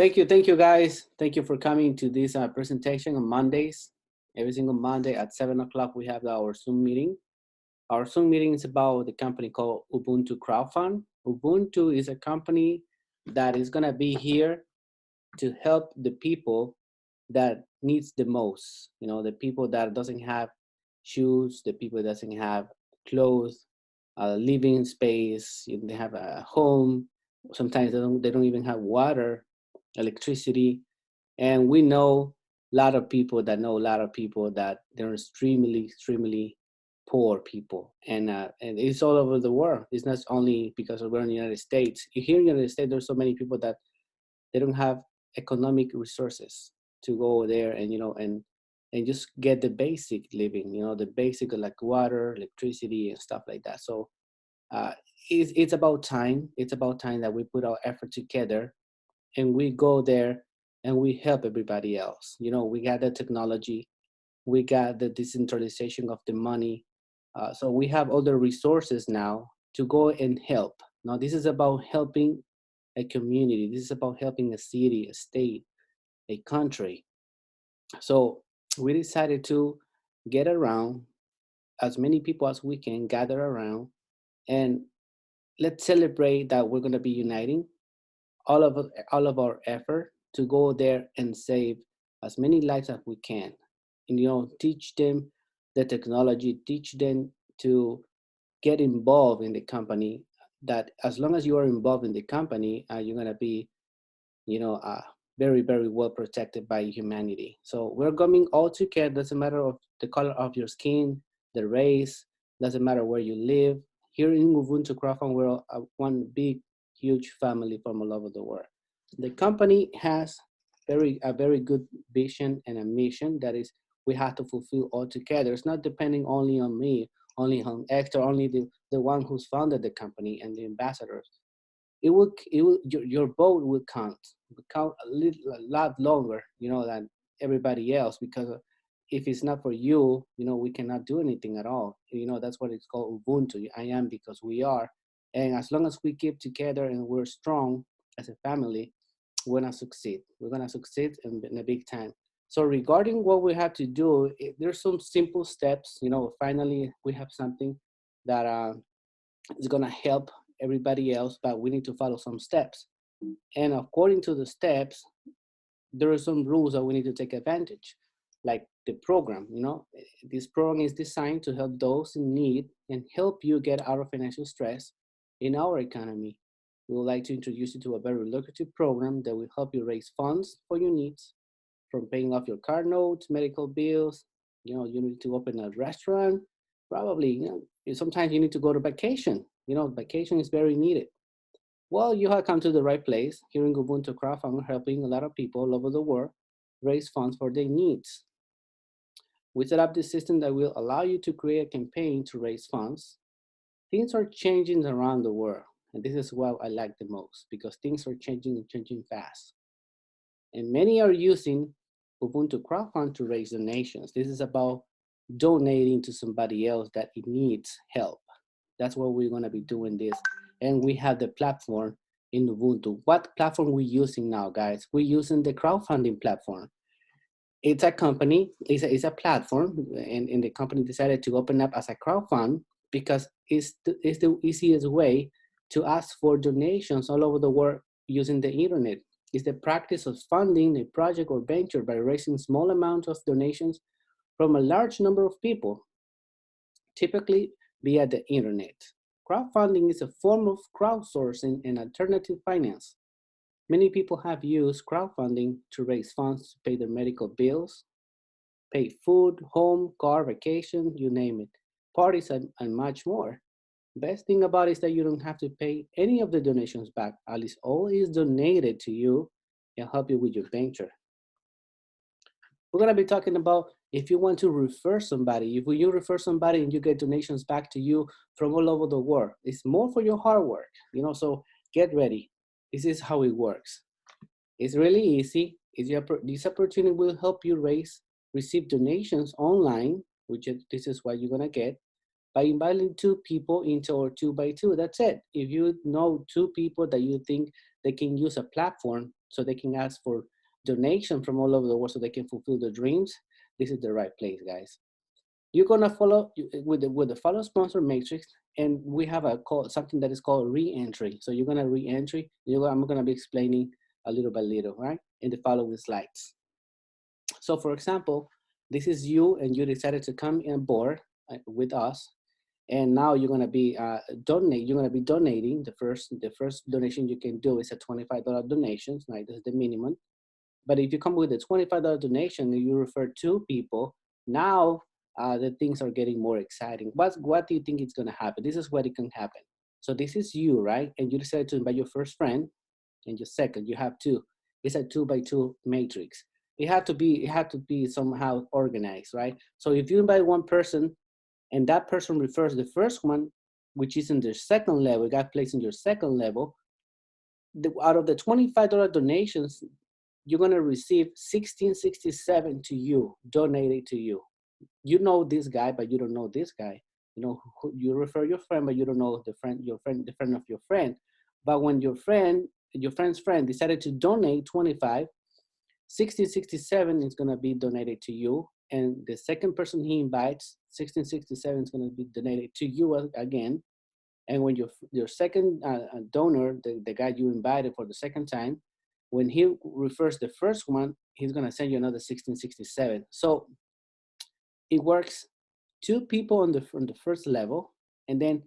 Thank you guys. Thank you for coming to this presentation on Mondays. Every single Monday at 7 o'clock, we have our Zoom meeting. Our Zoom meeting is about the company called Ubuntu Crowdfund. Ubuntu is a company that is gonna be here to help the people that needs the most. You know, the people that doesn't have shoes, the people that doesn't have clothes, a living space. They have a home. Sometimes they don't even have water, electricity, and we know a lot of people that know a lot of people that they're extremely poor people, and it's all over the world. It's not only because we're in the United States. Here in the United States, there's so many people that they don't have economic resources to go there and and just get the basic living, the basic like water, electricity, and stuff like that. So uh, it's about time. It's about time that we put our effort together and we go there and we help everybody else. We got the technology, we got the decentralization of the money. So we have other resources now to go and help. Now, this is about helping a community. This is about helping a city, a state, a country. So we decided to get around as many people as we can, gather around, and let's celebrate that we're going to be uniting all of our effort to go there and save as many lives as we can, and teach them the technology, teach them to get involved in the company. That as long as you are involved in the company, you're gonna be you know uh, very well protected by humanity. So we're coming all together. Doesn't matter of the color of your skin, the race, doesn't matter where you live. Here in Ubuntu Crowdfund, we're one big huge family from all over the world. The company has a very good vision and a mission that is we have to fulfill all together. It's not depending only on me, only on Hector, only the one who's founded the company and the ambassadors. Your vote will count a lot longer, than everybody else, because if it's not for you, we cannot do anything at all. That's what it's called, Ubuntu. I am because we are. And as long as we keep together and we're strong as a family, we're gonna succeed in a big time. So regarding what we have to do, there's some simple steps. Finally we have something that is gonna help everybody else, but we need to follow some steps. And according to the steps, there are some rules that we need to take advantage, like the program. This program is designed to help those in need and help you get out of financial stress in our economy. We would like to introduce you to a very lucrative program that will help you raise funds for your needs, from paying off your car notes, medical bills. You need to open a restaurant, probably. Sometimes you need to go to vacation. Vacation is very needed. Well, you have come to the right place. Here in Ubuntu Crowdfund, we're helping a lot of people all over the world raise funds for their needs. We set up this system that will allow you to create a campaign to raise funds. Things are changing around the world, and this is what I like the most, because things are changing and changing fast. And many are using Ubuntu Crowdfund to raise donations. This is about donating to somebody else that it needs help. That's what we're going to be doing this. And we have the platform in Ubuntu. What platform we using now, guys? We're using the crowdfunding platform. It's a company, it's a platform, and the company decided to open up as a crowdfund because it's the easiest way to ask for donations all over the world using the internet. It's the practice of funding a project or venture by raising small amounts of donations from a large number of people, typically via the internet. Crowdfunding is a form of crowdsourcing and alternative finance. Many people have used crowdfunding to raise funds to pay their medical bills, pay food, home, car, vacation, you name it, parties, and much more. Best thing about it is that you don't have to pay any of the donations back. At least all is donated to you and help you with your venture. We're gonna be talking about if you want to refer somebody, if you refer somebody and you get donations back to you from all over the world, it's more for your hard work, so get ready. This is how it works. It's really easy. This opportunity will help you receive donations online, this is what you're gonna get, by inviting two people into our 2x2. That's it. If you know two people that you think they can use a platform so they can ask for donation from all over the world so they can fulfill their dreams, this is the right place, guys. You're gonna follow with the follow sponsor matrix, and we have a call, something that is called re-entry. So you're gonna re-entry. I'm gonna be explaining a little by little, right, in the following slides. So for example, this is you, and you decided to come on board with us, and now you're gonna be You're gonna be donating. The first donation you can do is a $25 donation. Right, this is the minimum. But if you come with a $25 donation and you refer two people, now the things are getting more exciting. What do you think is gonna happen? This is what it can happen. So this is you, right? And you decided to invite your first friend and your second. You have two. It's a 2x2 matrix. It had to be somehow organized, right? So if you invite one person and that person refers the first one, which is in their second level, got placed in your second level, out of the $25 donations, you're gonna receive 1667 to you, donated to you. You know this guy, but you don't know this guy. You know, you refer your friend, but you don't know the friend of your friend. But when your friend's friend decided to donate 25, 1667 is gonna be donated to you. And the second person he invites, 1667 is gonna be donated to you again. And when your second donor, the guy you invited for the second time, when he refers the first one, he's gonna send you another 1667. So it works. Two people on the first level, and then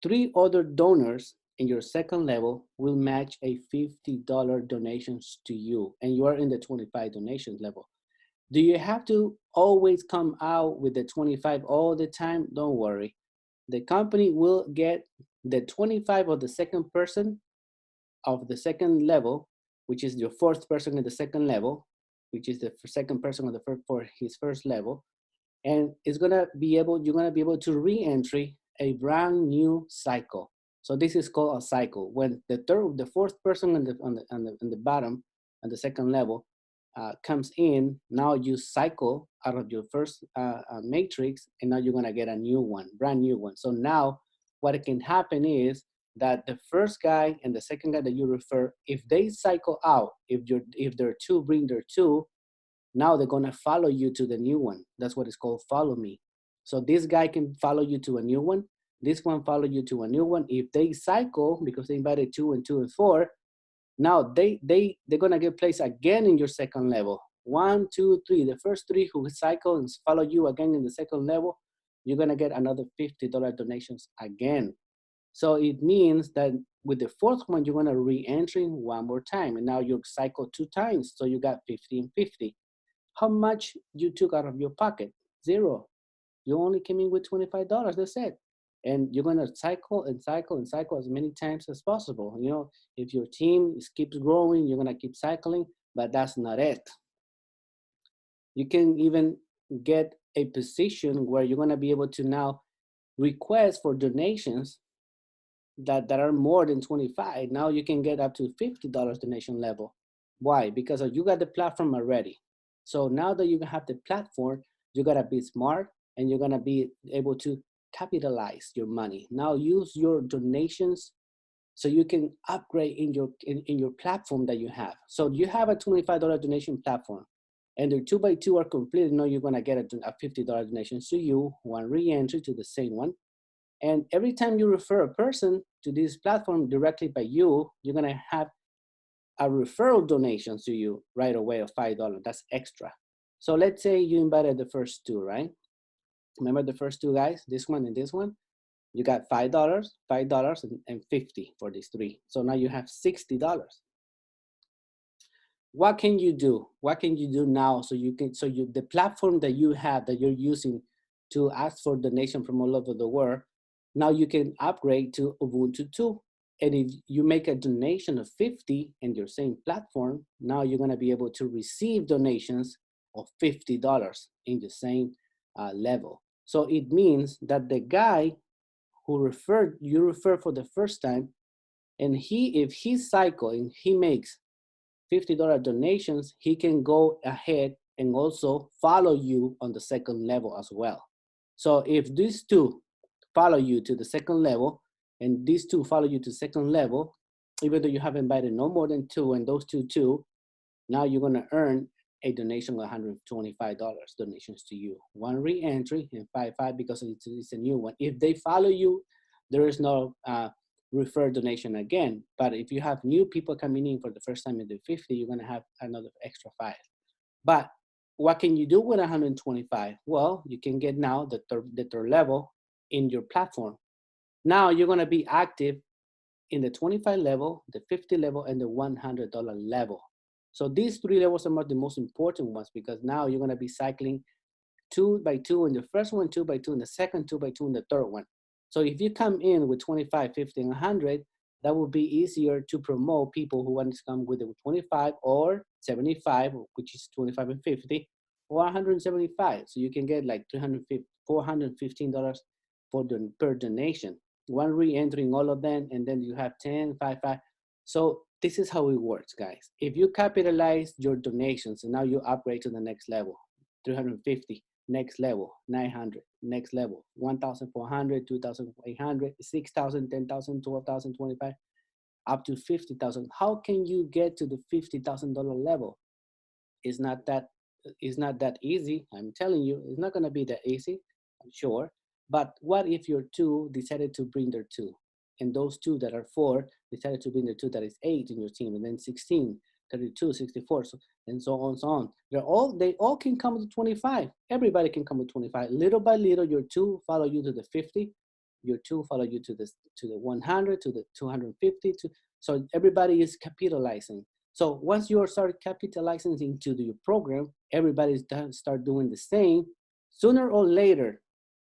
three other donors in your second level will match a $50 donations to you, and you are in the 25 donations level. Do you have to always come out with the 25 all the time? Don't worry. The company will get the 25 of the second person of the second level, which is your fourth person in the second level, which is the second person on the first, for his first level, and you're gonna be able to re-entry a brand new cycle. So this is called a cycle. When the fourth person on the bottom, on the second level, comes in, now you cycle out of your first matrix, and now you're gonna get a new one, brand new one. So now what can happen is that the first guy and the second guy that you refer, if they cycle out, if their two bring their two, now they're gonna follow you to the new one. That's what it's called, follow me. So this guy can follow you to a new one. This one follow you to a new one. If they cycle, because they invited 2 and 2 and 4, now they're gonna get placed again in your second level. 1, 2, 3. The first three who cycle and follow you again in the second level, you're gonna get another $50 donations again. So it means that with the fourth one, you're gonna re-entry one more time, and now you cycle 2 times, so you got 50 and 50. How much you took out of your pocket? Zero. You only came in with $25, that's it. And you're gonna cycle and cycle and cycle as many times as possible. You know, if your team keeps growing, you're gonna keep cycling, but that's not it. You can even get a position where you're gonna be able to now request for donations that are more than 25. Now you can get up to $50 donation level. Why? Because you got the platform already. So now that you have the platform, you gotta be smart, and you're gonna be able to capitalize your money. Now use your donations so you can upgrade in your platform that you have. So you have a $25 donation platform, and the 2x2 are completed. Now you're gonna get a $50 donation to you, one re-entry to the same one. And every time you refer a person to this platform directly by you, you're gonna have a referral donation to you right away of $5. That's extra. So let's say you invited the first two, right? Remember the first two guys, this one and this one? You got $5, $5, and 50 for these three. So now you have $60. What can you do? What can you do now the platform that you have that you're using to ask for donation from all over the world, now you can upgrade to Ubuntu 2. And if you make a donation of 50 in your same platform, now you're gonna be able to receive donations of $50 in the same level. So it means that the guy who you refer for the first time, and if he cycle and he makes $50 donations, he can go ahead and also follow you on the second level as well. So if these two follow you to the second level, and these two follow you to second level, even though you have invited no more than two, and those two, now you're gonna earn a donation of $125 donations to you. One re-entry and five because it's a new one. If they follow you, there is no refer donation again. But if you have new people coming in for the first time in the 50, you're gonna have another extra five. But what can you do with 125? Well, you can get now the third level in your platform. Now you're gonna be active in the 25 level, the 50 level, and the $100 level. So these three levels are the most important ones because now you're gonna be cycling 2 by 2 in the first one, 2 by 2 in the second, 2 by 2 in the third one. So if you come in with 25, 50, and 100, that will be easier to promote people who want to come with the 25 or 75, which is 25 and 50, or 175. So you can get like $415 per donation. One re-entering all of them, and then you have 10, 5, 5. So this is how it works, guys. If you capitalize your donations and now you upgrade to the next level, 350, next level, 900, next level, 1,400, 2,800, 6,000, 10,000, 12,000, 25, up to 50,000. How can you get to the $50,000 level? It's not that easy. I'm telling you, it's not going to be that easy, I'm sure. But what if your two decided to bring their two, and those two that are 4 decided to bring their two that is 8 in your team, and then 16, 32, 64, so, and so on, so on. They all can come to 25. Everybody can come to 25. Little by little, your two follow you to the 50. Your two follow you to the 100, to the 250. So everybody is capitalizing. So once you start capitalizing into your program, everybody start doing the same. Sooner or later,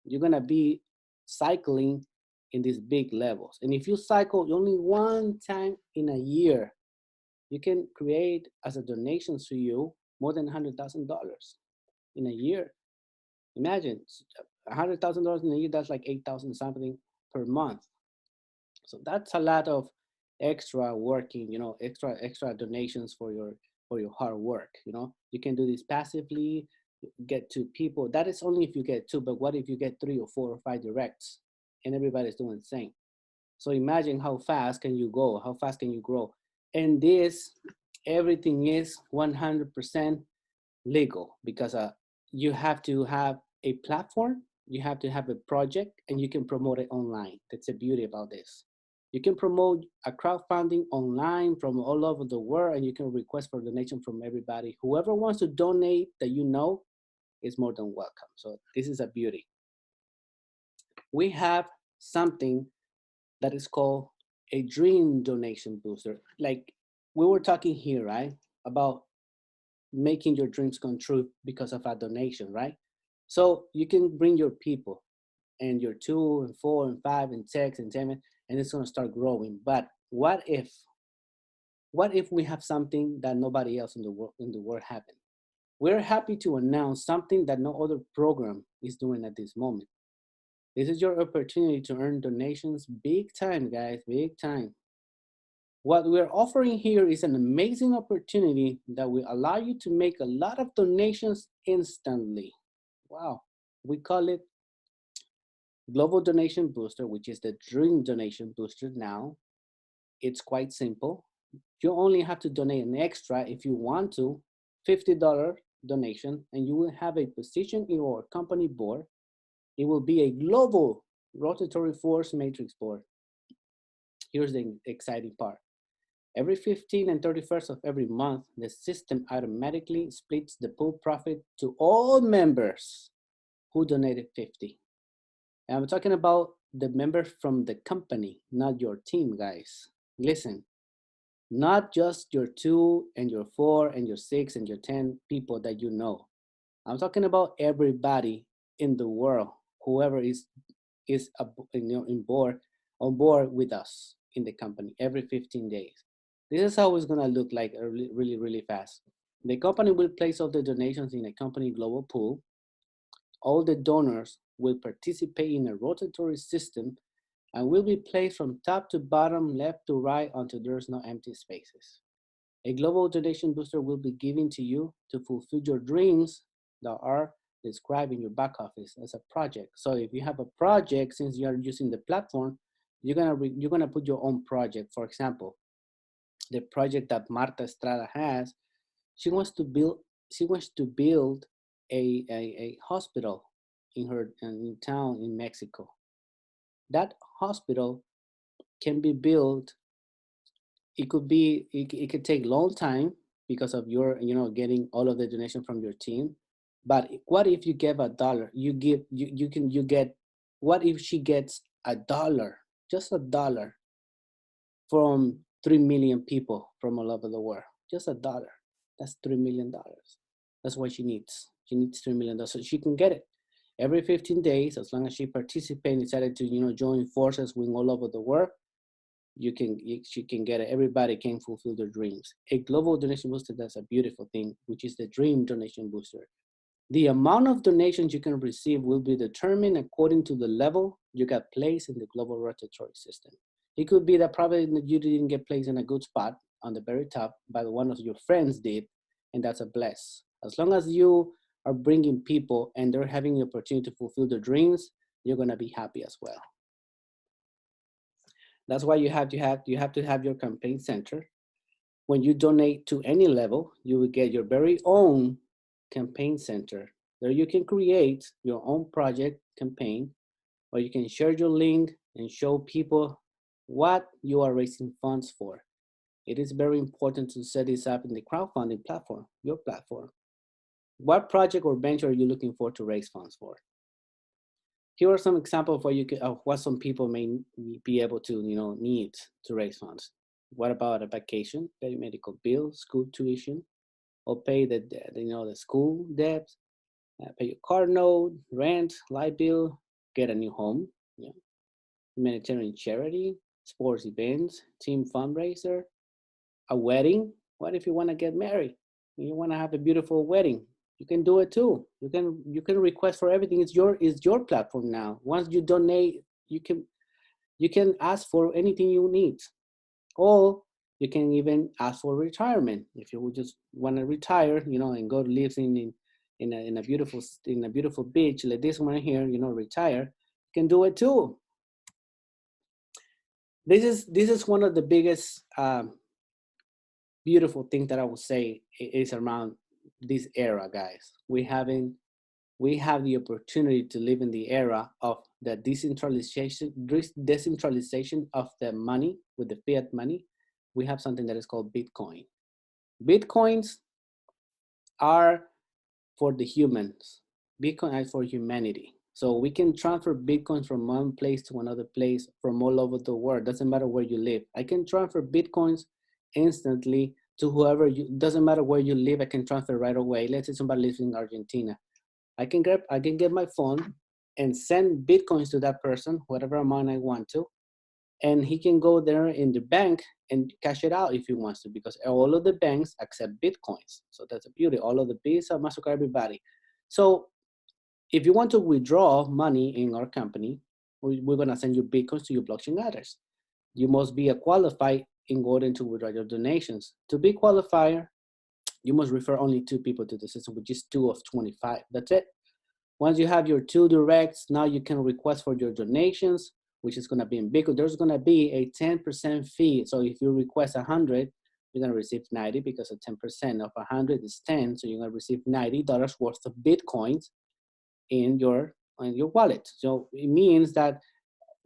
you're gonna be cycling in these big levels. And if you cycle only one time in a year, you can create as a donation to you more than $100,000 in a year. Imagine $100,000 in a year, that's like 8,000 something per month. So that's a lot of extra working, extra donations for your hard work. You can do this passively, get two people. That is only if you get two, but what if you get 3 or 4 or 5 directs and everybody's doing the same? So imagine how fast can you go, how fast can you grow. And everything is 100% legal because you have to have a platform, you have to have a project, and you can promote it online. That's the beauty about this. You can promote a crowdfunding online from all over the world, and you can request for donation from everybody. Whoever wants to donate that is more than welcome. So this is a beauty. We have something that is called a dream donation booster. Like we were talking here, right? About making your dreams come true because of a donation, right? So you can bring your people and your 2 and 4 and 5 and 6 and 7, and it's gonna start growing. But what if we have something that nobody else in the world having? We're happy to announce something that no other program is doing at this moment. This is your opportunity to earn donations big time, guys, big time. What we're offering here is an amazing opportunity that will allow you to make a lot of donations instantly. Wow. We call it Global Donation Booster, which is the Dream Donation Booster now. It's quite simple. You only have to donate an extra if you want to, $50 donation, and you will have a position in our company board. It will be a global rotatory force matrix board. Here's the exciting part. Every 15th and 31st of every month, the system automatically splits the pool profit to all members who donated 50. And I'm talking about the members from the company, not your team, guys. Listen, not just your 2 and your 4 and your 6 and your 10 people that you know. I'm talking about everybody in the world, whoever is on board with us in the company every 15 days. This is how it's gonna look like really, really fast. The company will place all the donations in a company global pool. All the donors will participate in a rotatory system and will be placed from top to bottom, left to right until there's no empty spaces. A global donation booster will be given to you to fulfill your dreams that are described in your back office as a project. So if you have a project, since you are using the platform, you're gonna put your own project. For example, the project that Marta Estrada has. She wants to build. She wants to build a hospital in her in town in Mexico. That hospital can be built. It could be. It could take long time because of your, getting all of the donation from your team. But what if you give $1? You get. What if she gets $1, just $1 from 3 million people from all over the world? Just $1. That's $3 million. That's what she needs. She needs $3 million so she can get it every 15 days. As long as she participates and decided to, join forces with all over the world, she can get it. Everybody can fulfill their dreams. A global donation booster, that's a beautiful thing, which is the dream donation booster. The amount of donations you can receive will be determined according to the level you got placed in the global rotatory system. It could be that probably you didn't get placed in a good spot on the very top, but one of your friends did, and that's a bless. As long as you are bringing people and they're having the opportunity to fulfill their dreams, you're gonna be happy as well. That's why you have to have your campaign center. When you donate to any level, you will get your very own campaign center. There you can create your own project campaign, or you can share your link and show people what you are raising funds for. It is very important to set this up in the crowdfunding platform, your platform. What project or venture are you looking for to raise funds for? Here are some examples of what some people may be able to, need to raise funds. What about a vacation, pay medical bills, school tuition, or pay the school debt, pay your car note, rent, light bill, get a new home, humanitarian charity, sports events, team fundraiser, a wedding. What if you want to get married? You want to have a beautiful wedding? You can do it too. You can request for everything. It's your platform now. Once you donate, you can ask for anything you need. Or you can even ask for retirement if you would just want to retire, and go to live in a beautiful beach like this one here, retire. You can do it too. This is one of the biggest beautiful things that I would say is around this era, guys. We have the opportunity to live in the era of the decentralization of the money with the fiat money. We have something that is called Bitcoin. Bitcoins are for the humans. Bitcoin is for humanity. So we can transfer Bitcoins from one place to another place from all over the world. Doesn't matter where you live. I can transfer Bitcoins instantly to whoever you, doesn't matter where you live, I can transfer right away. Let's say somebody lives in Argentina. I can get my phone and send Bitcoins to that person, whatever amount I want to, and he can go there in the bank and cash it out if he wants to, because all of the banks accept Bitcoins. So that's a beauty. All of the Visa, MasterCard, everybody. So if you want to withdraw money in our company, we're going to send you Bitcoins to your blockchain address. You must be a qualified in order to withdraw your donations. To be qualified, you must refer only 2 people to the system, which is 2 of 25. That's it. Once you have your 2 directs, now you can request for your donations, which is going to be in Bitcoin. There's going to be a 10% fee. So if you request 100, you're going to receive 90 because of 10% of 100 is 10. So you're going to receive $90 worth of Bitcoins in your wallet. So it means that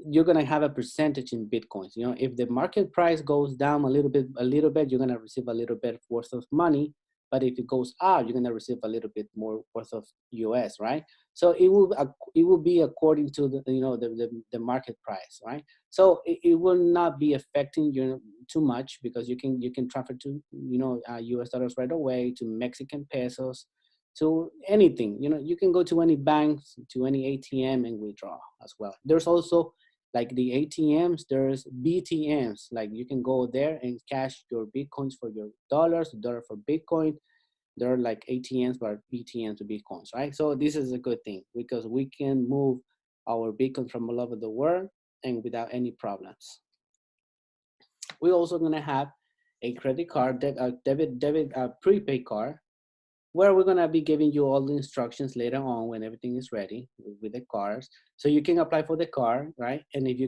you're going to have a percentage in Bitcoins. If the market price goes down a little bit, you're going to receive a little bit worth of money. But if it goes up, you're going to receive a little bit more worth of US, right? So it will be according to the market price, right? So it will not be affecting you too much, because you can transfer to US dollars right away, to Mexican pesos, to anything. You can go to any banks, to any ATM, and withdraw as well. There's also, like the ATMs, there's BTMs. Like you can go there and cash your Bitcoins for your dollars, dollar for Bitcoin. There are like ATMs, but BTMs to Bitcoins, right? So this is a good thing, because we can move our Bitcoin from all over the world and without any problems. We're also gonna have a credit card, debit prepaid card, where we're gonna be giving you all the instructions later on when everything is ready with the cars. So you can apply for the car, right? And if you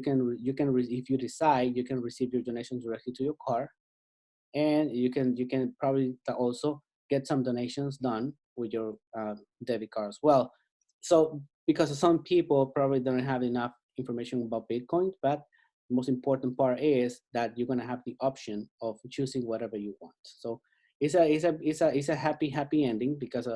decide, you can receive your donations directly to your car. and you can probably also get some donations done with your debit card as well. So because some people probably don't have enough information about Bitcoin, but the most important part is that you're gonna have the option of choosing whatever you want. So it's a happy ending, because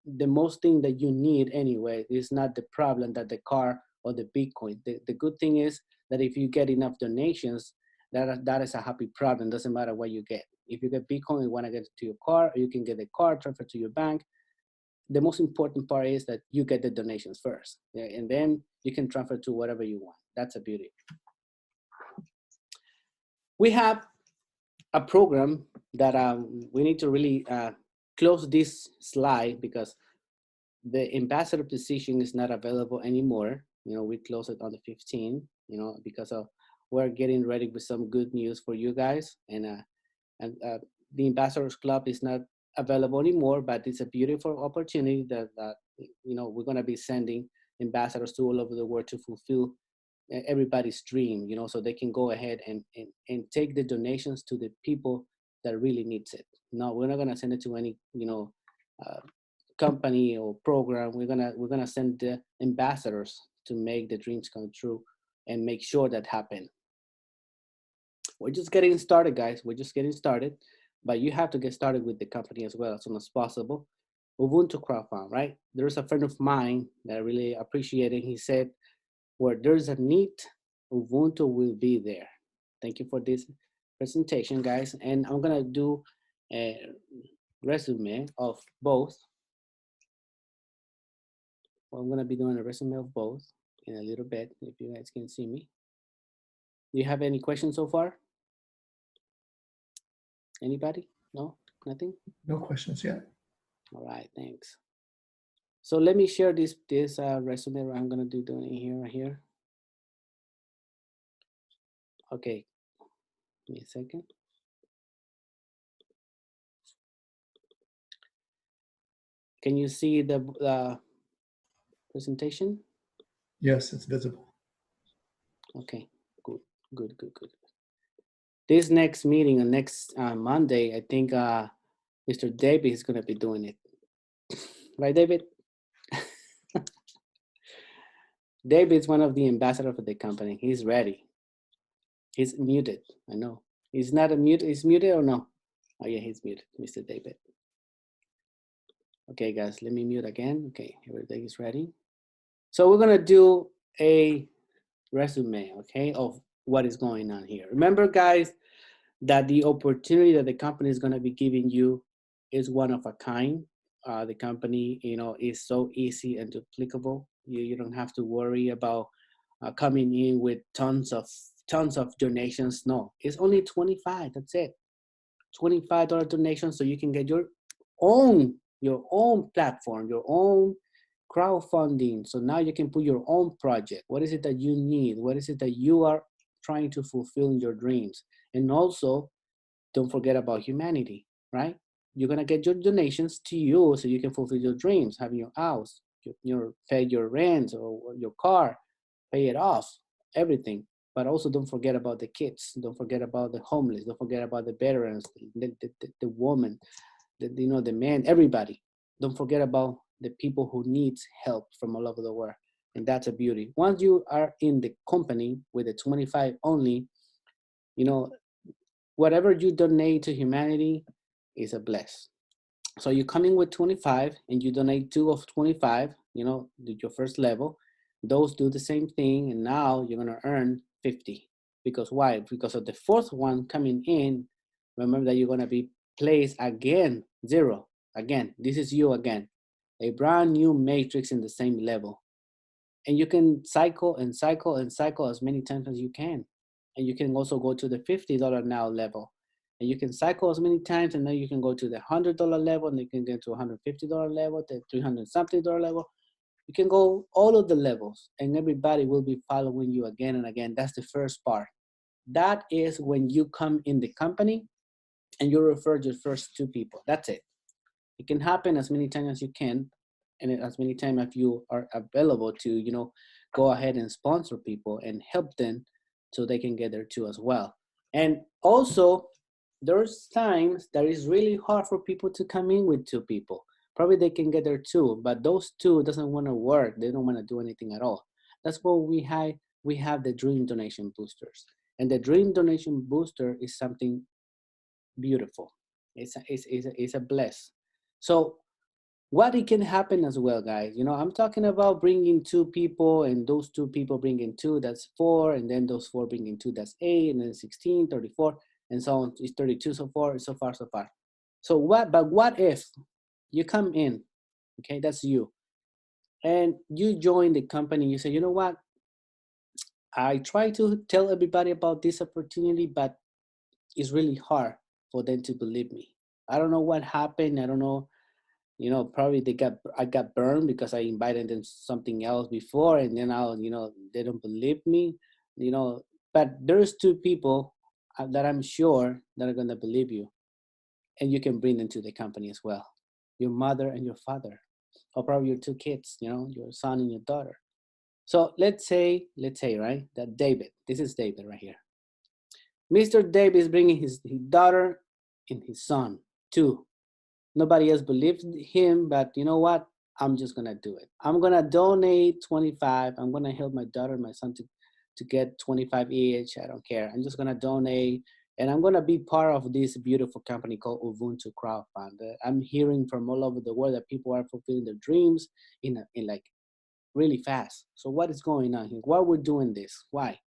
the most thing that you need anyway is not the problem that the car or the Bitcoin. The good thing is that if you get enough donations, that is a happy problem. Doesn't matter what you get. If you get Bitcoin, you want to get it to your car, or you can get the car transferred to your bank. The most important part is that you get the donations first, yeah, and then you can transfer to whatever you want. That's a beauty. We have a program that we need to really close this slide, because the ambassador position is not available anymore. We closed it on the 15th, because of we're getting ready with some good news for you guys. And the ambassadors club is not available anymore, but it's a beautiful opportunity that we're going to be sending ambassadors to all over the world to fulfill everybody's dream, so they can go ahead and take the donations to the people that really needs it. No, we're not going to send it to any uh, company or program. We're gonna send the ambassadors to make the dreams come true and make sure that happen. We're just getting started, guys. We're just getting started, but you have to get started with the company as well as soon as possible. Ubuntu Crowdfund, right? There's a friend of mine that I really appreciate it. He said, where there's a need, Ubuntu will be there. Thank you for this presentation, guys. And I'm gonna do a resume of both. Well, I'm gonna be doing a resume of both in a little bit, if you guys can see me. Do you have any questions so far? Anybody? No, nothing? No questions yet. All right, thanks. So let me share this resume. I'm gonna do doing it here, right here. Okay, give me a second. Can you see the presentation? Yes, it's visible. Okay, good. This next meeting on next Monday, I think Mr. David is gonna be doing it. Right, David? David's one of the ambassadors for the company. He's ready. He's muted. I know. He's not a mute. He's muted or no? Oh yeah, he's muted, Mr. David. Okay, guys, let me mute again. Okay, everything is ready. So we're gonna do a resume, okay, of what is going on here. Remember, guys, that the opportunity that the company is gonna be giving you is one of a kind. The company, is so easy and duplicable. You don't have to worry about coming in with tons of donations. No, it's only 25. That's it. $25 donation, so you can get your own platform, your own crowdfunding. So now you can put your own project. What is it that you need? What is it that you are trying to fulfill in your dreams? And also, don't forget about humanity, right? You're gonna get your donations to you so you can fulfill your dreams, having your house, pay your rent or your car, pay it off, everything. But also don't forget about the kids. Don't forget about the homeless. Don't forget about the veterans, the woman, the man, everybody. Don't forget about the people who needs help from all over the world. And that's a beauty. Once you are in the company with the 25 only, whatever you donate to humanity is a bless. So you come in with 25 and you donate 2 of 25, your first level. Those do the same thing, and now you're gonna earn 50. Because why? Because of the fourth one coming in, remember that you're gonna be placed again, 0. Again, this is you again. A brand new matrix in the same level. And you can cycle and cycle and cycle as many times as you can. And you can also go to the $50 now level. And you can cycle as many times, and then you can go to the $100 level, and you can get to $150 level, the $300 something level. You can go all of the levels, and everybody will be following you again and again. That's the first part. That is when you come in the company and you refer your first 2 people. That's it. It can happen as many times as you can, and as many times as you are available to, go ahead and sponsor people and help them so they can get there too as well. And also, there's times that it's really hard for people to come in with two people. Probably they can get there two, but those two doesn't want to work. They don't want to do anything at all. That's what we have the dream donation boosters. And the dream donation booster is something beautiful. It's a bless. So what it can happen as well, guys. I'm talking about bringing two people, and those two people bringing two, that's four, and then those four bringing two, that's eight, and then 16, 34, and so on. It's 32 so far, so far, so far. But what if you come in, okay, that's you, and you join the company, you say, you know what, I try to tell everybody about this opportunity, but it's really hard for them to believe me. I don't know what happened. I don't know. Probably I got burned because I invited them something else before, and then they don't believe me. You know, but there's two people that I'm sure that are gonna believe you, and you can bring them to the company as well. Your mother and your father, or probably your two kids. Your son and your daughter. So let's say, right, that David. This is David right here. Mr. David is bringing his daughter and his son too. Nobody else believed him, but you know what? I'm just gonna do it. I'm gonna donate 25. I'm gonna help my daughter and my son to get 25 each. I don't care. I'm just gonna donate, and I'm gonna be part of this beautiful company called Ubuntu Crowdfund. I'm hearing from all over the world that people are fulfilling their dreams in like really fast. So what is going on here? Why we're doing this? Why?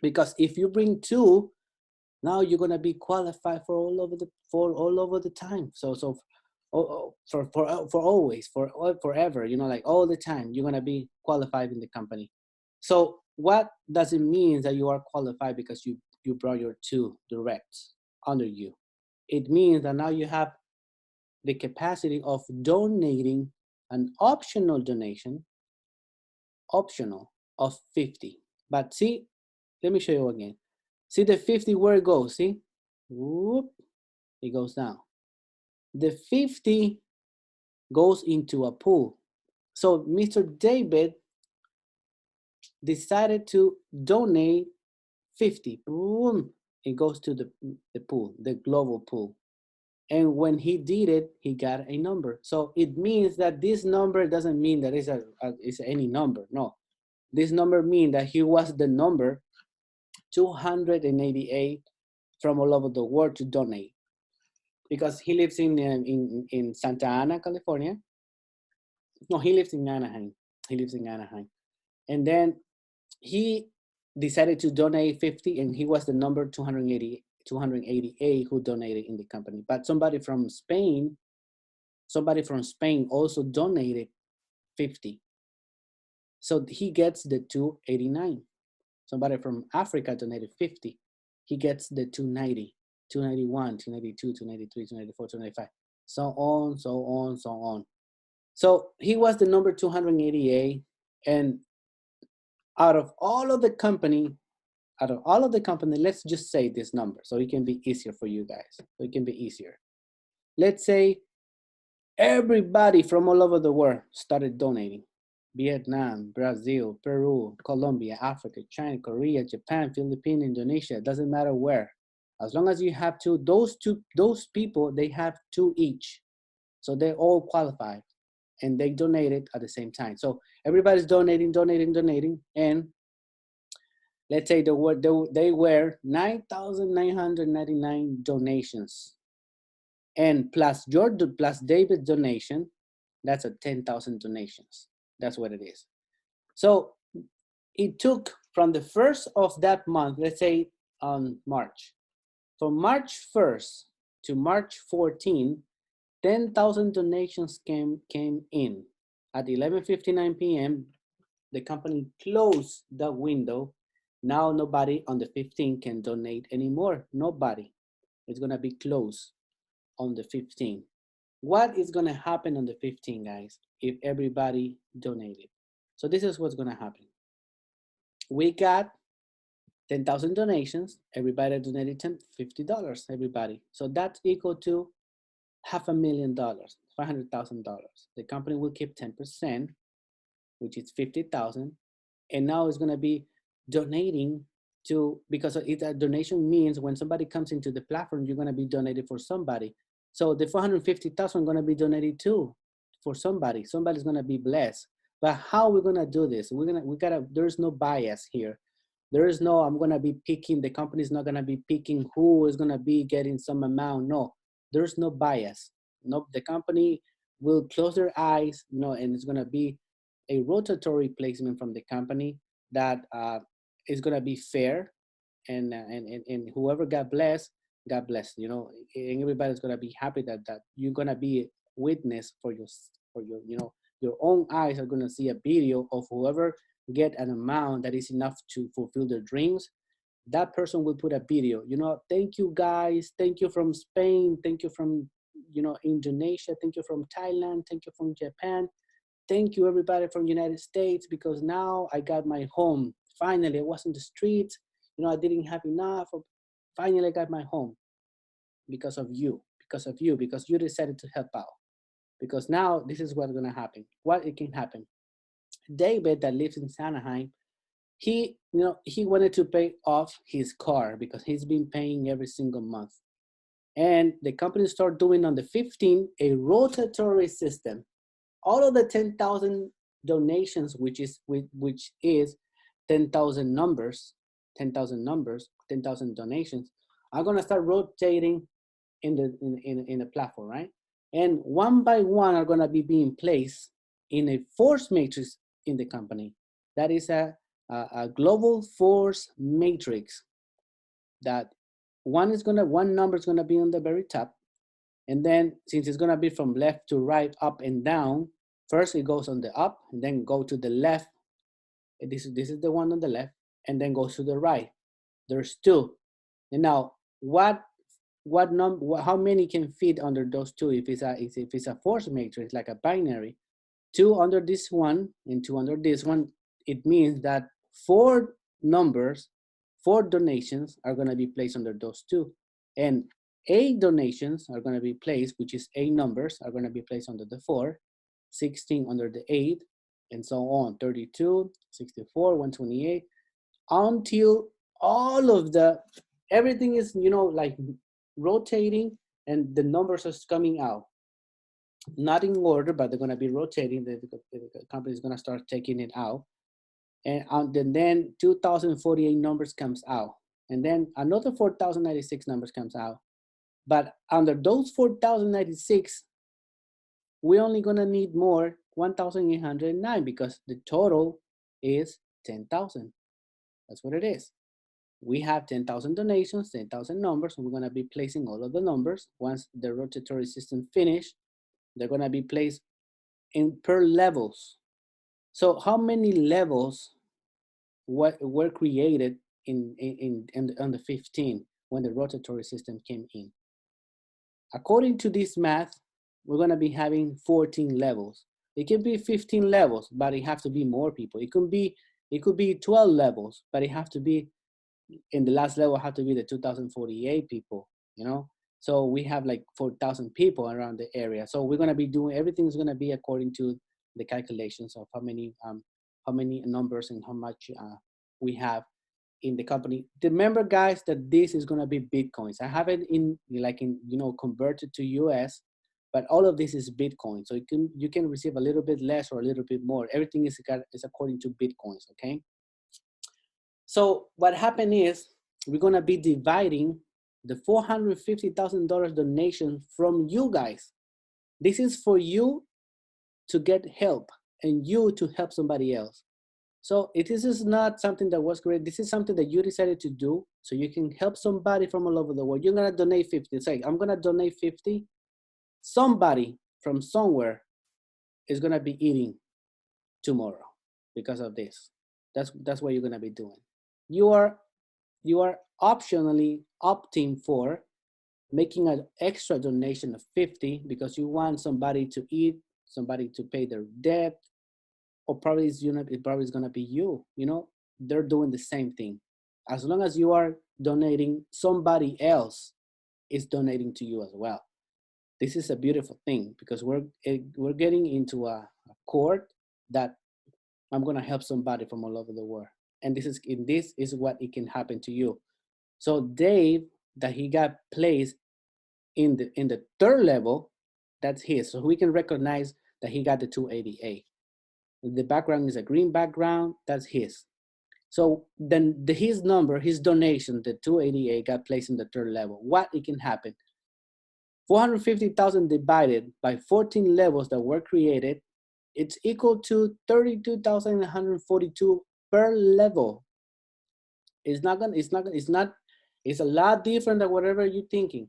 Because if you bring two, now you're gonna be qualified for all over the time. For always, forever. Like all the time, you're gonna be qualified in the company. So what does it mean that you are qualified because you brought your two direct under you? It means that now you have the capacity of donating an optional of 50. But see, let me show you again. See the 50 where it goes, see? Whoop, it goes down. The 50 goes into a pool. So Mr. David decided to donate 50. Boom, it goes to the pool, the global pool. And when he did it, he got a number. So it means that this number doesn't mean that it's any number. No, this number means that he was the number 288 from all over the world to donate, because he lives in Santa Ana, California. No, he lives in Anaheim. He lives in Anaheim, and then he decided to donate 50, and he was the number 288 who donated in the company. But somebody from Spain also donated 50, so he gets the 289. Somebody from Africa donated 50. He gets the 290, 291, 292, 293, 294, 295, so on, so on, so on. So he was the number 288, and out of all of the company, let's just say this number so it can be easier for you guys. So it can be easier. Let's say everybody from all over the world started donating. Vietnam, Brazil, Peru, Colombia, Africa, China, Korea, Japan, Philippines, Indonesia, doesn't matter where. As long as you have two, those people, they have two each. So they all qualified, and they donated at the same time. So everybody's donating, and let's say they were 9,999 donations, and plus David's donation, that's a 10,000 donations. That's what it is. So it took from the first of that month, let's say on March, from March 1st to March 14, 10,000 donations came in. At 11:59 p.m., the company closed the window. Now nobody on the 15th can donate anymore. Nobody. It's gonna be closed on the 15th. What is gonna happen on the 15th, guys, if everybody donated? So this is what's gonna happen. We got 10,000 donations. Everybody donated $50, everybody. So that's equal to $500,000, $500,000. The company will keep 10%, which is 50,000. And now it's gonna be donating because it's a donation means when somebody comes into the platform, you're going to be donated for somebody. So the 450,000 going to be donated too for somebody. Somebody's going to be blessed. But how we're going to do this? There's no bias here. There is no, I'm going to be picking, the company's not going to be picking who is going to be getting some amount. No, there's no bias. No, the company will close their eyes, and it's going to be a rotatory placement from the company that is going to be fair, and whoever got blessed, God bless, and everybody's going to be happy that you're going to be witness for your own eyes are going to see a video of whoever get an amount that is enough to fulfill their dreams. That person will put a video, thank you guys, thank you from Spain, thank you from Indonesia, thank you from Thailand, thank you from Japan, thank you everybody from United States, because now I got my home. Finally, I was in the streets, I didn't have enough. Finally, I got my home because of you, because you decided to help out. Because now this is what's gonna happen. What it can happen. David that lives in Anaheim, he wanted to pay off his car because he's been paying every single month. And the company started doing on the 15 a rotatory system. All of the 10,000 donations, which is 10,000 numbers, 10,000 donations, are gonna start rotating in the platform, right? And one by one are gonna be being placed in a force matrix in the company. That is a global force matrix. That one number is gonna be on the very top, and then since it's gonna be from left to right, up and down, first it goes on the up, and then go to the left. This is the one on the left, and then goes to the right. There's two. And now how many can fit under those two? If it's a force matrix, like a binary, 2 under this one and 2 under this one, it means that 4 donations are going to be placed under those two, and 8 donations are going to be placed, which is 8 numbers are going to be placed under the 4, 16 under the 8, and so on, 32, 64, 128, until all of everything is like rotating, and the numbers are coming out, not in order, but they're going to be rotating. The company is going to start taking it out, and then 2048 numbers comes out, and then another 4096 numbers comes out. But under those 4096, we're only going to need more 1809, because the total is 10,000. That's what it is. We have 10,000 donations, 10,000 numbers, and we're going to be placing all of the numbers. Once the rotatory system finish, they're going to be placed in per levels. So how many levels were created on the 15 when the rotatory system came in? According to this math, we're going to be having 14 levels. It can be 15 levels, but it have to be more people. It could be 12 levels, but it have to be, in the last level have to be the 2048 people, So we have like 4,000 people around the area. So we're going to be doing, everything's going to be according to the calculations of how many numbers and how much we have in the company. Remember, guys, that this is going to be Bitcoins. I have it converted to US, but all of this is Bitcoin. So you can receive a little bit less or a little bit more. Everything is according to Bitcoins, okay? So what happened is we're going to be dividing the $450,000 donation from you guys. This is for you to get help and you to help somebody else. So this is not something that was great. This is something that you decided to do so you can help somebody from all over the world. You're going to donate 50. Say, I'm going to donate 50. Somebody from somewhere is going to be eating tomorrow because of this. That's what you're going to be doing. You are optionally opting for making an extra donation of 50 because you want somebody to eat, somebody to pay their debt, or probably it's going to be you. They're doing the same thing. As long as you are donating, somebody else is donating to you as well. This is a beautiful thing because we're getting into a court that I'm going to help somebody from all over the world. and this is what it can happen to you. So Dave, that he got placed in the third level, that's his. So we can recognize that he got the 280A. The background is a green background, that's his. So then his number, his donation, the 280A got placed in the third level. What it can happen? 450,000 divided by 14 levels that were created, it's equal to 32,142 per level. It's it's a lot different than whatever you're thinking.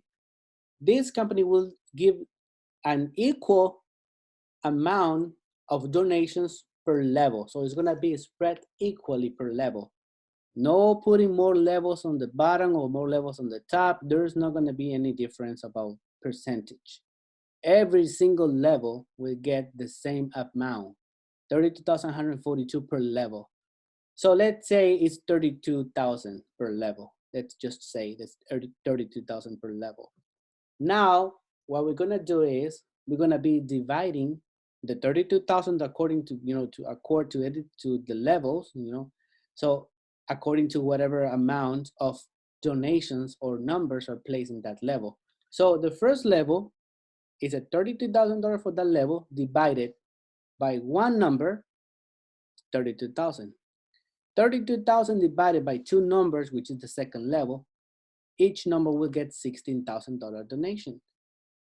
This company will give an equal amount of donations per level. So it's gonna be spread equally per level. No putting more levels on the bottom or more levels on the top. There's not gonna be any difference about percentage. Every single level will get the same amount, 32,142 per level. So let's say it's 32,000 per level. Let's just say that's 32,000 per level. Now, what we're gonna do is we're gonna be dividing the 32,000 according to, to the levels, So according to whatever amount of donations or numbers are placed in that level. So the first level is a $32,000 for that level divided by one number, 32,000. 32,000 divided by two numbers, which is the second level, each number will get $16,000 donation.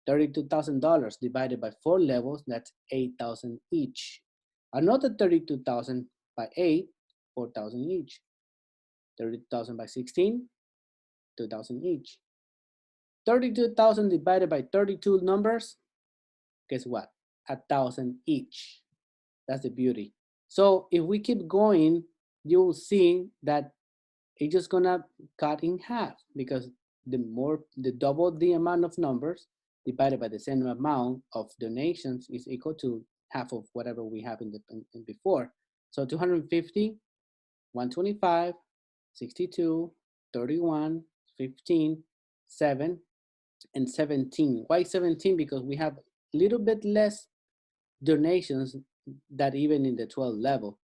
$32,000 divided by four levels, that's 8,000 each. Another 32,000 by 8, 4,000 each. 30,000 by 16, 2,000 each. 32,000 divided by 32 numbers, guess what? 1,000 each. That's the beauty. So if we keep going, you'll see that it's just gonna cut in half, because the double the amount of numbers divided by the same amount of donations is equal to half of whatever we have in before. So 250, 125, 62, 31, 15, 7, and 17. Why 17? Because we have a little bit less donations than even in the 12 level.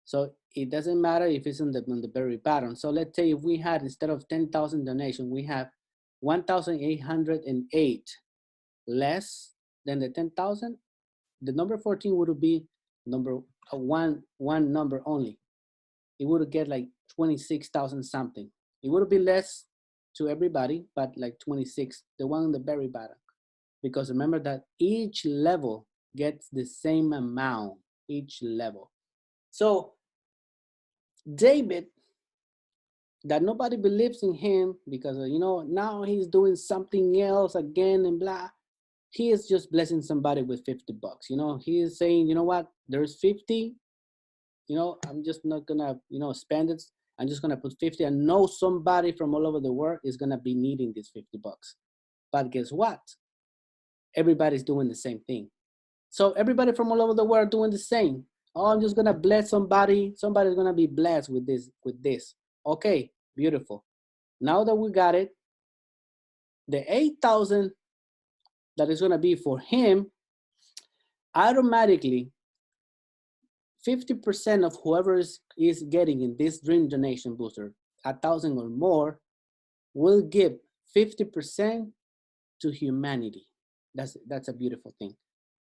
So it doesn't matter if it's on the very bottom. So let's say if we had, instead of 10,000 donations, we have 1,808 less than the 10,000, the number 14 would be number one number only. It would get like 26,000 something. It would be less to everybody, but like 26, the one on the very bottom. Because remember that each level gets the same amount, each level. So David, that nobody believes in him because now he's doing something else again and blah. He is just blessing somebody with $50. He is saying, you know what, there's 50. I'm just not gonna spend it. I'm just gonna put 50. I know somebody from all over the world is gonna be needing these $50. But guess what? Everybody's doing the same thing. So everybody from all over the world doing the same. Oh, I'm just gonna bless somebody. Somebody's gonna be blessed with this. Okay, beautiful. Now that we got it, the 8,000 that is gonna be for him, automatically 50% of whoever is getting in this dream donation booster, 1,000 or more, will give 50% to humanity. That's a beautiful thing.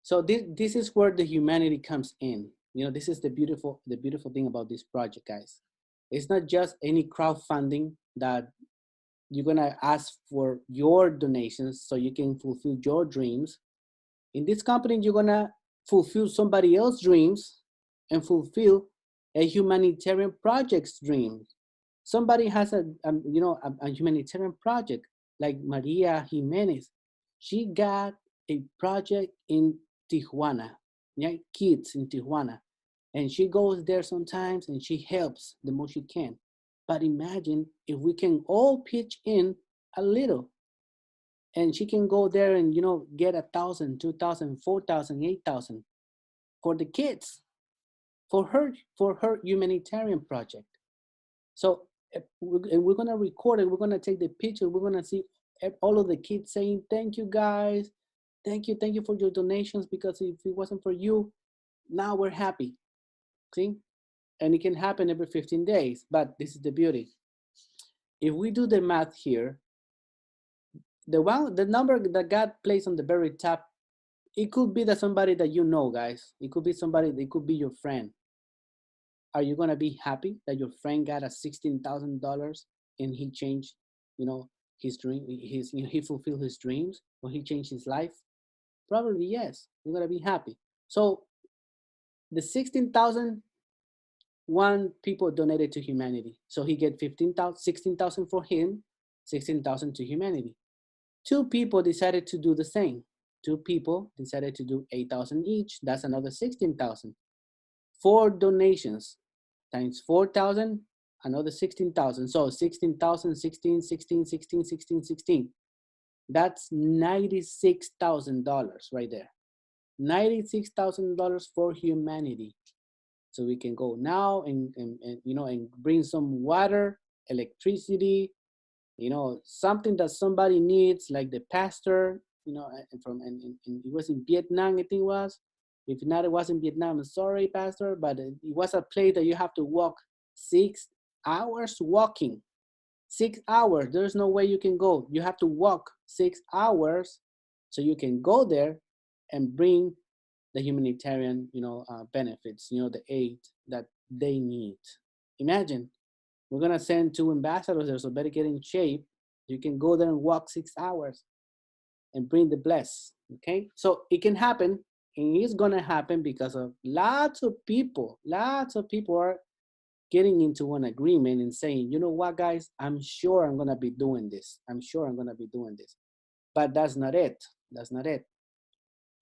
So this is where the humanity comes in. This is the beautiful thing about this project, guys. It's not just any crowdfunding that you're gonna ask for your donations so you can fulfill your dreams. In this company, you're gonna fulfill somebody else's dreams and fulfill a humanitarian project's dreams. Somebody has a humanitarian project like Maria Jimenez. She got a project in Tijuana, yeah, kids in Tijuana. And she goes there sometimes and she helps the most she can. But imagine if we can all pitch in a little, and she can go there and get 1,000, 2,000, 4,000, 8,000 for the kids, for her humanitarian project. So we're gonna record it. We're gonna take the picture. We're gonna see all of the kids saying, "Thank you, guys. Thank you for your donations. Because if it wasn't for you, now we're happy." See, and it can happen every 15 days. But this is the beauty. If we do the math here, the number that God placed on the very top, it could be that somebody that you know, guys. It could be somebody, it could be your friend. Are you gonna be happy that your friend got a $16,000 and he changed, you know, his dream, he fulfilled his dreams, or he changed his life? Probably yes. You're gonna be happy. So the 16,000, one people donated to humanity. So he get 15,000, 16,000 for him, 16,000 to humanity. Two people decided to do the same. Two people decided to do 8,000 each. That's another 16,000. Four donations times 4,000, another 16,000. So 16,000, 16, 16, 16, 16, 16. That's $96,000 right there. $96,000 for humanity. So we can go now and you know, and bring some water, electricity, you know, something that somebody needs, like the pastor, you know, and it was in Vietnam, I think it was. If not, it was in Vietnam. I'm sorry, pastor, but it was a place that you have to walk 6 hours walking. 6 hours. There's no way you can go. You have to walk 6 hours so you can go there and bring the humanitarian, you know, benefits, you know, the aid that they need. Imagine, we're gonna send 2 ambassadors there, so better get in shape. You can go there and walk 6 hours and bring the bless. Okay, so it can happen, and it's gonna happen because of lots of people. Lots of people are getting into an agreement and saying, you know what, guys, I'm sure I'm gonna be doing this. I'm sure I'm gonna be doing this. But that's not it. That's not it.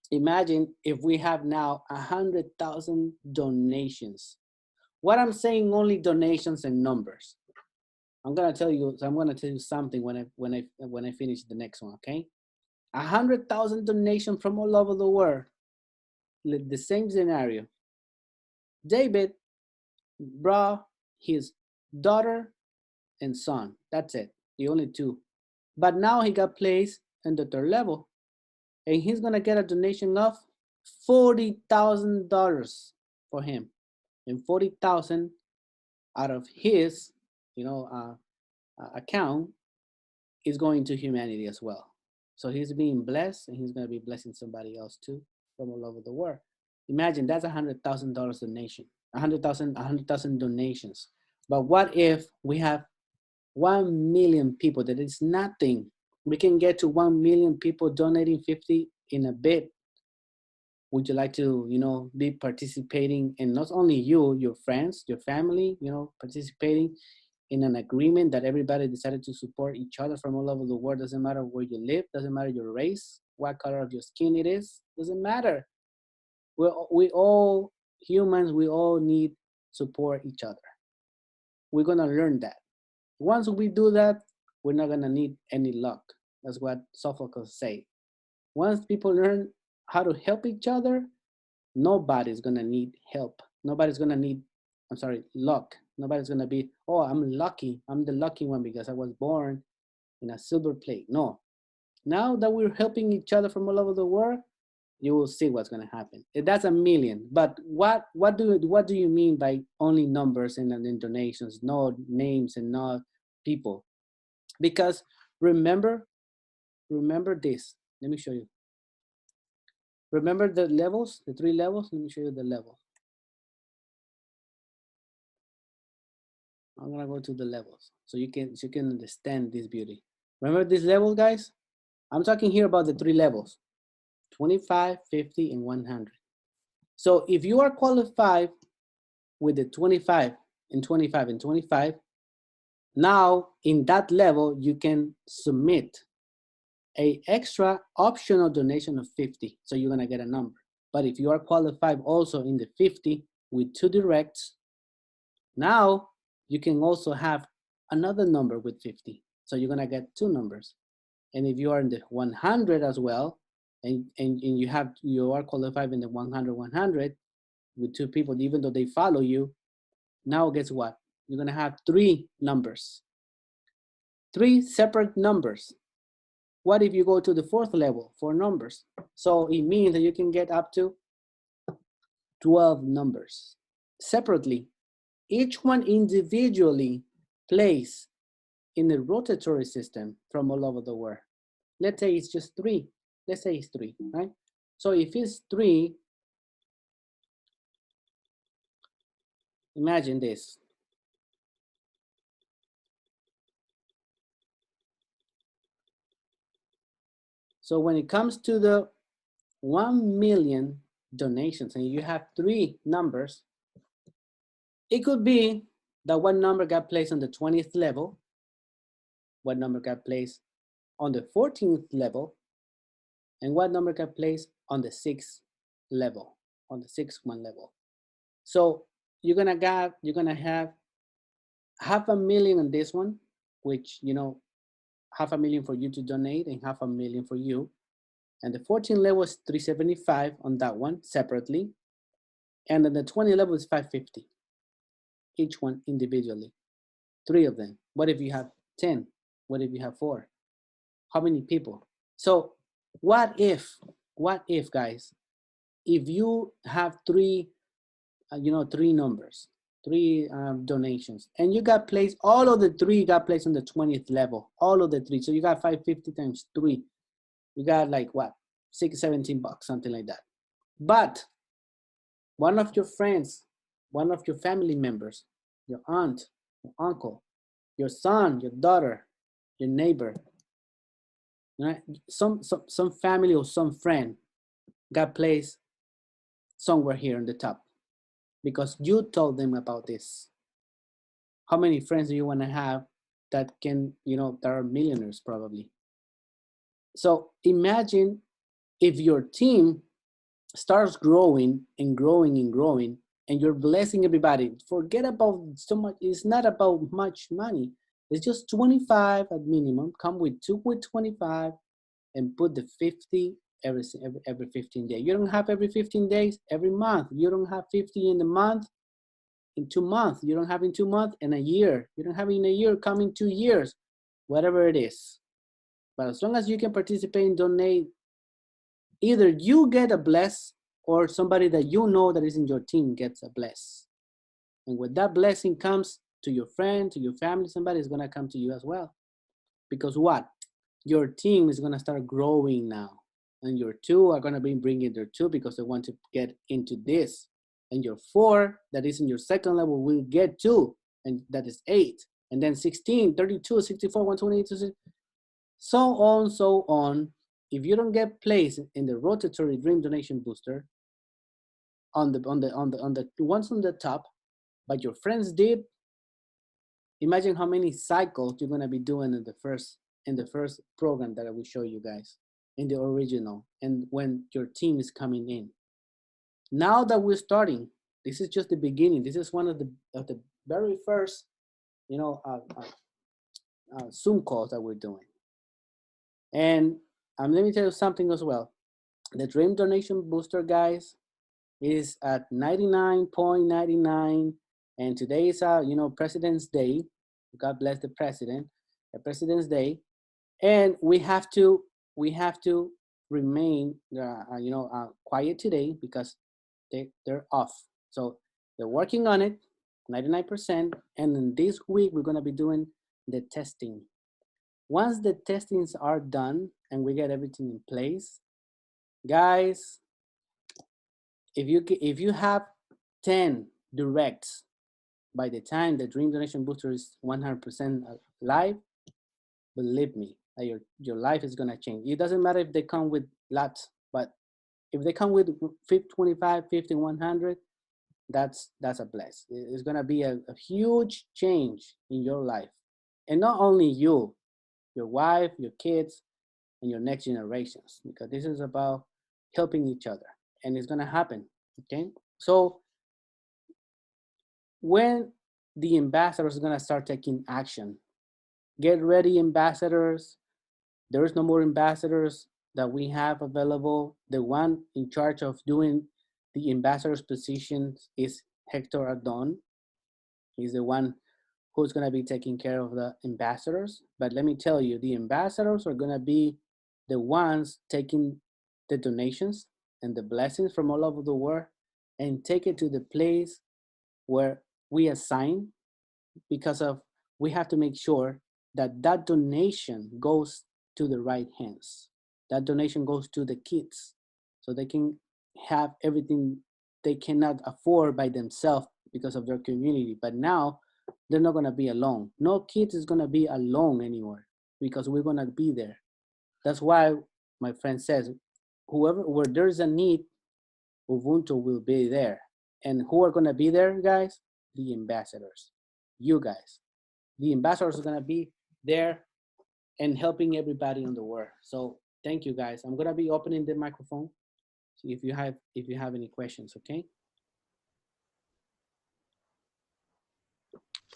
Imagine if we have now 100,000 donations. What I'm saying, only donations and numbers. I'm gonna tell you something when I finish the next one. Okay, 100,000 donations from all over the world. The same scenario. David brought his daughter and son. That's it. The only two. But now he got placed in the third level, and he's gonna get a donation of $40,000 for him, and 40,000 out of his, you know, account is going to humanity as well. So he's being blessed, and he's gonna be blessing somebody else too from all over the world. Imagine that's $100,000 donation, 100,000 donations. But what if we have 1 million people? That is nothing. We can get to 1 million people donating 50 in a bit. Would you like to, you know, be participating? And not only you, your friends, your family, you know, participating in an agreement that everybody decided to support each other from all over the world. Doesn't matter where you live, doesn't matter your race, what color of your skin it is, doesn't matter. We all humans, we all need support each other. We're gonna learn that. Once we do that, we're not gonna need any luck. That's what Sophocles say. Once people learn how to help each other, nobody's gonna need help. Nobody's gonna need, I'm sorry, luck. Nobody's gonna be, oh, I'm lucky. I'm the lucky one because I was born in a silver plate. No. Now that we're helping each other from all over the world, you will see what's gonna happen. That's a million. But what do you mean by only numbers and donations, no names and not people? Because remember this. Let me show you. Remember the levels, the 3 levels? Let me show you the level. I'm gonna go to the levels so you can understand this beauty. Remember this level, guys? I'm talking here about the 3 levels, 25, 50, and 100. So if you are qualified with the 25 and 25 and 25, now in that level, you can submit a extra optional donation of 50. So you're gonna get a number. But if you are qualified also in the 50 with 2 directs, now you can also have another number with 50. So you're gonna get 2 numbers. And if you are in the 100 as well, and you are qualified in the 100 with 2 people, even though they follow you, now guess what? You're gonna have 3 numbers, 3 separate numbers. What if you go to the 4th level, 4 numbers? So it means that you can get up to 12 numbers separately. each one individually plays in a rotatory system from all over the world. Let's say it's just 3. Let's say it's 3, right? So if it's 3, imagine this. So when it comes to the 1 million donations and you have 3 numbers, it could be that one number got placed on the 20th level, one number got placed on the 14th level, and one number got placed on the 6th level, on the 6th one level. So you're gonna have 500,000 on this one, which, you know, 500,000 for you to donate and 500,000 for you. And the 14 level is 375 on that one separately. And then the 20 level is 550, each one individually, 3 of them. What if you have 10? What if you have 4? How many people? So what if guys, if you have 3, 3 numbers, 3 donations, and you got placed, all of the 3 got placed on the 20th level, all of the 3. So you got 550 times 3. You got like what, $17, something like that. But one of your friends, one of your family members, your aunt, your uncle, your son, your daughter, your neighbor, right? Some family or some friend got placed somewhere here on the top because you told them about this. How many friends do you want to have that can, that are millionaires probably? So imagine if your team starts growing and growing and growing, and you're blessing everybody. Forget about so much. It's not about much money. It's just 25 at minimum. Come with 2 with 25 and put the 50 every 15 days. You don't have every 15 days, every month. You don't have 50 in the month, in 2 months. You don't have in 2 months, in a year. You don't have in a year, come in 2 years, whatever it is. But as long as you can participate and donate, either you get a bless or somebody that you know that is in your team gets a bless. And with that blessing comes to your friend, to your family, somebody is gonna come to you as well. Because what? Your team is gonna start growing now. And your 2 are gonna be bringing their 2 because they want to get into this. And your 4 that is in your second level will get 2, and that is 8. And then 16, 32, 64, 128, so on, so on. If you don't get placed in the rotatory dream donation booster on the ones on the top, but your friends did, imagine how many cycles you're gonna be doing in the first program that I will show you guys, in the original, and when your team is coming in. Now that we're starting, this is just the beginning. This is one of the very first, Zoom calls that we're doing. And let me tell you something as well. The Dream Donation Booster, guys, is at 99.99, and today is President's Day. God bless the president. The President's Day, and we have to remain quiet today because they're off. So they're working on it, 99%, and in this week we're gonna be doing the testing. Once the testings are done and we get everything in place, guys, if you have 10 directs by the time the Dream Donation Booster is 100% live, believe me, your life is gonna change. It doesn't matter if they come with lots, but if they come with 25, 50, 100, that's a bless. It's gonna be a huge change in your life, and not only you, your wife, your kids, and your next generations, because this is about helping each other, and it's gonna happen. Okay, so when the ambassadors are gonna start taking action, get ready, ambassadors. There is no more ambassadors that we have available. The one in charge of doing the ambassador's positions is Hector Adon. He's the one who's gonna be taking care of the ambassadors. But let me tell you, the ambassadors are gonna be the ones taking the donations and the blessings from all over the world and take it to the place where we assign, because of we have to make sure that that donation goes to the right hands. That donation goes to the kids so they can have everything they cannot afford by themselves because of their community. But now they're not going to be alone. No kid is going to be alone anymore because we're going to be there. That's why my friend says, where there's a need, Ubuntu will be there. And who are going to be there, guys? The ambassadors, you guys. The ambassadors are going to be there and helping everybody in the world. So thank you, guys. I'm going to be opening the microphone. See if you have any questions, okay?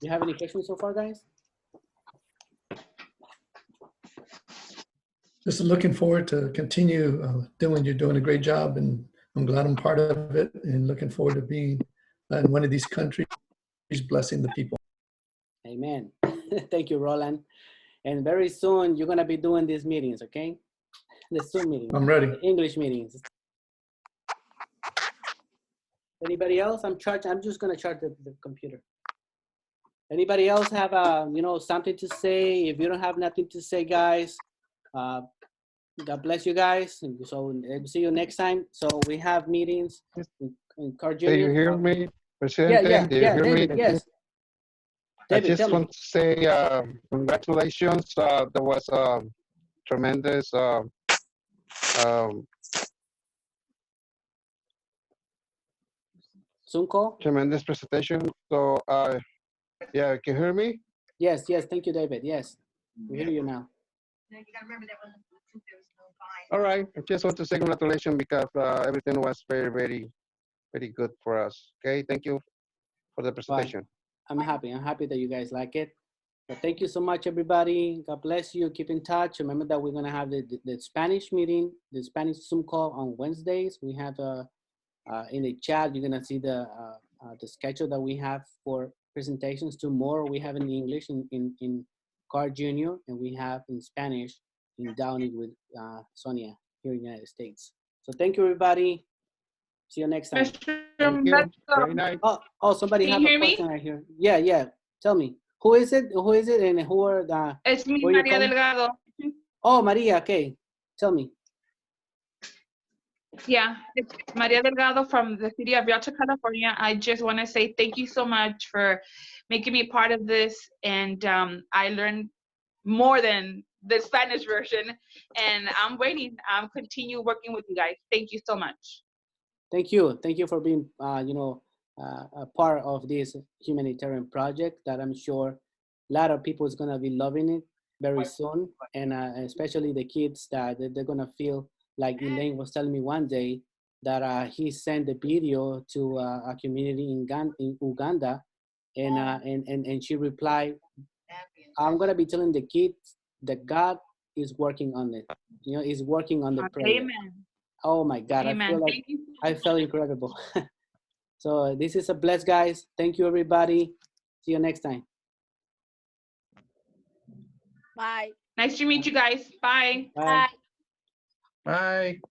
You have any questions so far, guys? Just looking forward to continue doing. You're doing a great job, and I'm glad I'm part of it, and looking forward to being in one of these countries, blessing the people. Amen. Thank you, Roland. And very soon you're gonna be doing these meetings, okay? The Zoom meetings. I'm ready. The English meetings. Anybody else? I'm just gonna charge the computer. Anybody else have something to say? If you don't have nothing to say, guys, God bless you guys. And so see you next time. So we have meetings in Car Do Junior. you hear me, Presidente? Yeah, Do you hear David, me? yes. David, I just tell me. want to say congratulations. There was tremendous Zoom call? tremendous presentation. So yeah, can you hear me? Yes, thank you, David. Yes, we hear you now. All right. I just want to say congratulations because everything was very, very, very good for us. Okay, thank you for the presentation. I'm happy that you guys like it. But thank you so much, everybody. God bless you. Keep in touch. Remember that we're gonna have the Spanish meeting, the Spanish Zoom call on Wednesdays. We have in the chat, you're gonna see the schedule that we have for presentations. Tomorrow we have in English in Car Junior, and we have in Spanish in Downey with Sonia here in the United States. So thank you, everybody. See you next time. Thank you. Very nice. Oh, somebody have a question right here. Yeah. Tell me, who is it? And who are the? It's me, where you Maria calling? Delgado. Oh, Maria. Okay, tell me. Yeah, it's Maria Delgado from the city of Rialto, California. I just want to say thank you so much for making me part of this. And I learned more than the Spanish version. And I'm waiting. I'm continue working with you guys. Thank you so much. Thank you for being, a part of this humanitarian project that I'm sure a lot of people is gonna be loving it very soon, and especially the kids that they're gonna feel like Elaine was telling me one day that he sent the video to a community in Uganda, and she replied, "I'm gonna be telling the kids that God is working on it. Is working on the prayer." Amen. Oh my God, Amen. I felt incredible. So this is a bless, guys. Thank you, everybody. See you next time. Bye. Nice to meet you guys. Bye. Bye. Bye.